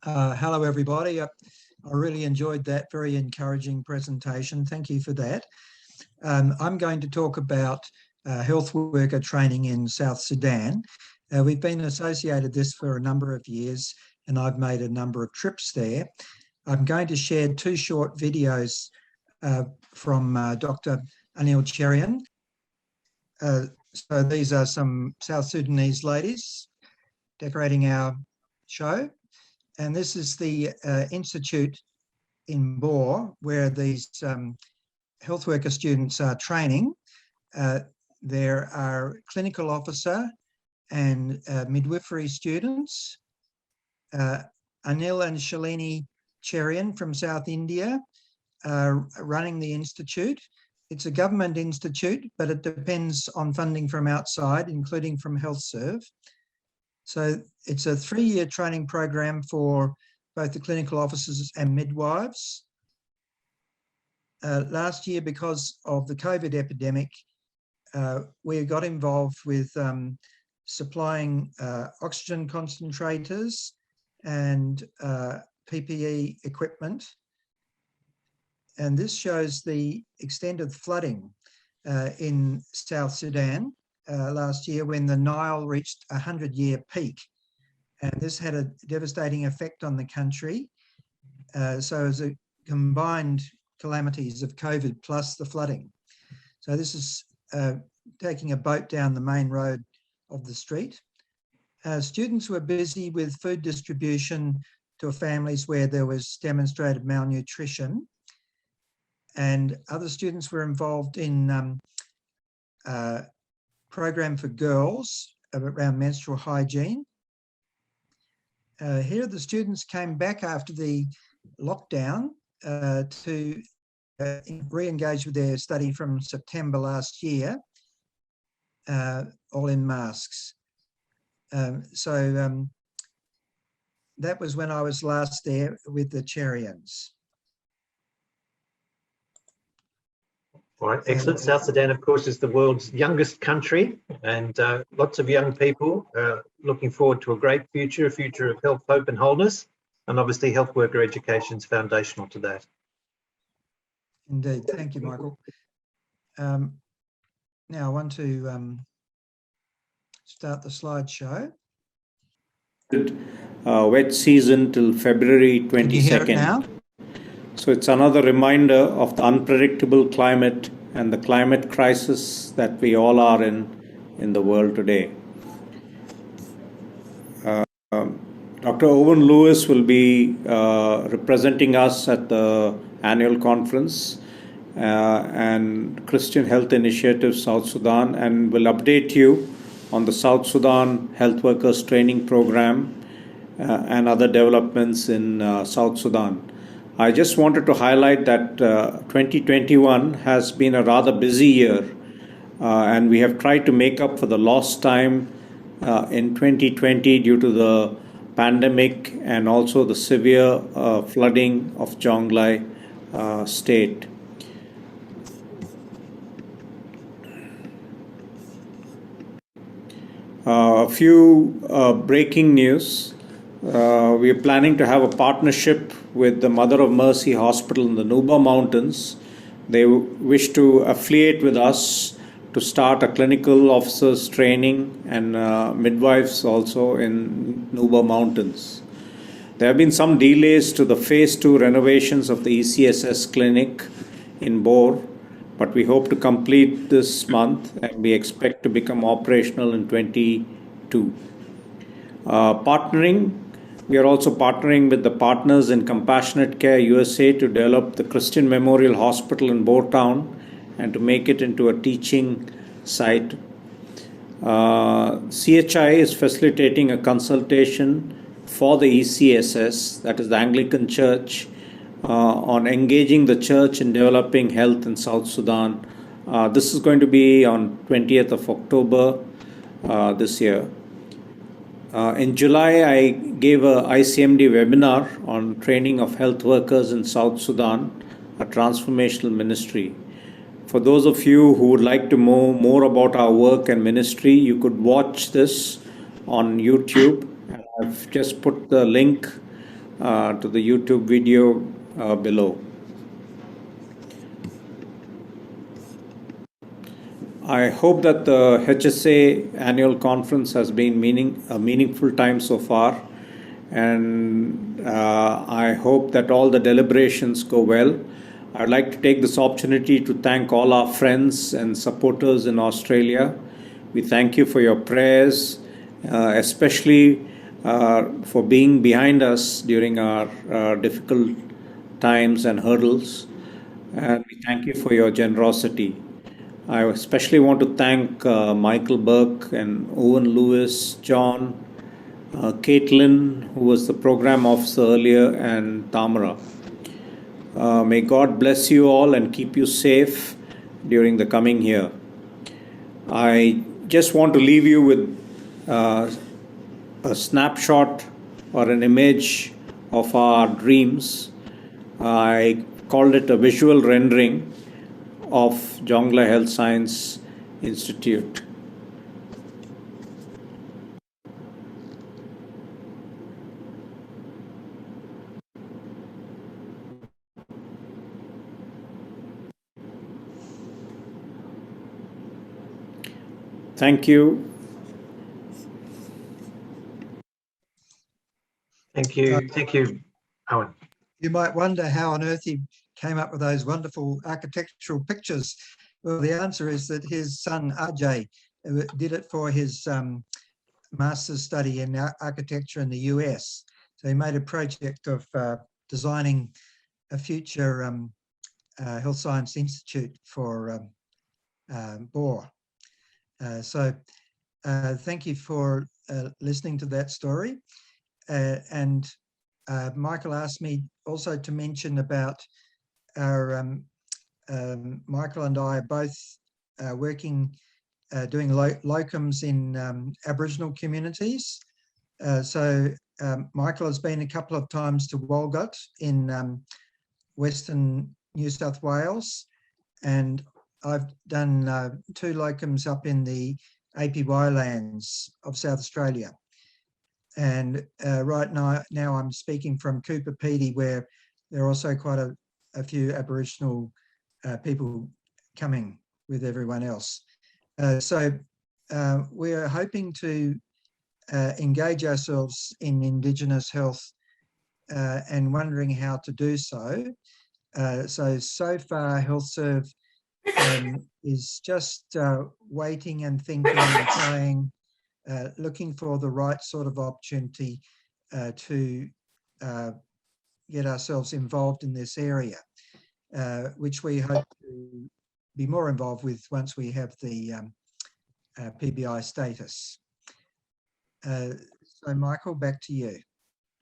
Hello, everybody. I really enjoyed that very encouraging presentation. Thank you for that. I'm going to talk about health worker training in South Sudan. We've been associated this for a number of years, and I've made a number of trips there. I'm going to share two short videos from Dr. Anil Cherian. So these are some South Sudanese ladies decorating our show. And this is the institute in Bor where these health worker students are training. There are clinical officer and midwifery students. Anil and Shalini Cherian from South India are running the institute. It's a government institute, but it depends on funding from outside, including from HealthServe. So it's a 3-year training program for both the clinical officers and midwives. Last year, because of the COVID epidemic, we got involved with supplying oxygen concentrators and PPE equipment. And this shows the extent of flooding in South Sudan last year when the Nile reached a 100-year peak. And this had a devastating effect on the country. So as a combined calamities of COVID plus the flooding. So this is taking a boat down the main road of the street. Students were busy with food distribution to families where there was demonstrated malnutrition. And other students were involved in program for girls around menstrual hygiene. Here the students came back after the lockdown to re-engage with their study from September last year, all in masks. So that was when I was last there with the Cherians. All right, excellent. South Sudan, of course, is the world's youngest country, and lots of young people looking forward to a great future, a future of health, hope and wholeness. And obviously health worker education is foundational to that. Indeed. Thank you, Michael. Now I want to start the slideshow. Wet season till February 22nd. Can you hear it now? So it's another reminder of the unpredictable climate and the climate crisis that we all are in the world today. Dr. Owen Lewis will be representing us at the annual conference and Christian Health Initiative South Sudan, and will update you on the South Sudan Health Workers Training Program and other developments in South Sudan. I just wanted to highlight that 2021 has been a rather busy year, and we have tried to make up for the lost time in 2020 due to the pandemic and also the severe flooding of Jonglei state. A few breaking news. We are planning to have a partnership with the Mother of Mercy Hospital in the Nuba Mountains. They wish to affiliate with us to start a clinical officers training and midwives also in Nuba Mountains. There have been some delays to the phase 2 renovations of the ECSS clinic in Bor, but we hope to complete this month and we expect to become operational in 22. We are also partnering with the partners in Compassionate Care USA to develop the Christian Memorial Hospital in Bor Town and to make it into a teaching site. CHI is facilitating a consultation for the ECSS, that is the Anglican Church, on engaging the church in developing health in South Sudan. This is going to be on 20th of October this year. In July, I gave a ICMD webinar on training of health workers in South Sudan, a transformational ministry. For those of you who would like to know more about our work and ministry, you could watch this on YouTube. I've just put the link to the YouTube video below. I hope that the HSA annual conference has been a meaningful time so far, and I hope that all the deliberations go well. I'd like to take this opportunity to thank all our friends and supporters in Australia. We thank you for your prayers, especially for being behind us during our difficult times and hurdles. And we thank you for your generosity. I especially want to thank Michael Burke and Owen Lewis, John, Caitlin, who was the program officer earlier, and Tamara. May God bless you all and keep you safe during the coming year. I just want to leave you with a snapshot or an image of our dreams. I called it a visual rendering of Jongla Health Science Institute. Thank you. Thank you, Owen. You might wonder how on earth he came up with those wonderful architectural pictures. Well, the answer is that his son Ajay did it for his master's study in architecture in the US. So he made a project of designing a future health science institute for Bohr. So thank you for listening to that story. And Michael asked me also to mention about our, Michael and I are both working, doing locums in Aboriginal communities. So Michael has been a couple of times to Walgett in Western New South Wales, and I've done 2 locums up in the APY lands of South Australia. And right now I'm speaking from Cooper Pedy, where there are also quite a few Aboriginal people coming with everyone else. So we're hoping to engage ourselves in Indigenous health and wondering how to do so. So far, HealthServe is just waiting and thinking and trying, looking for the right sort of opportunity to get ourselves involved in this area, which we hope to be more involved with once we have the PBI status. So Michael, back to you.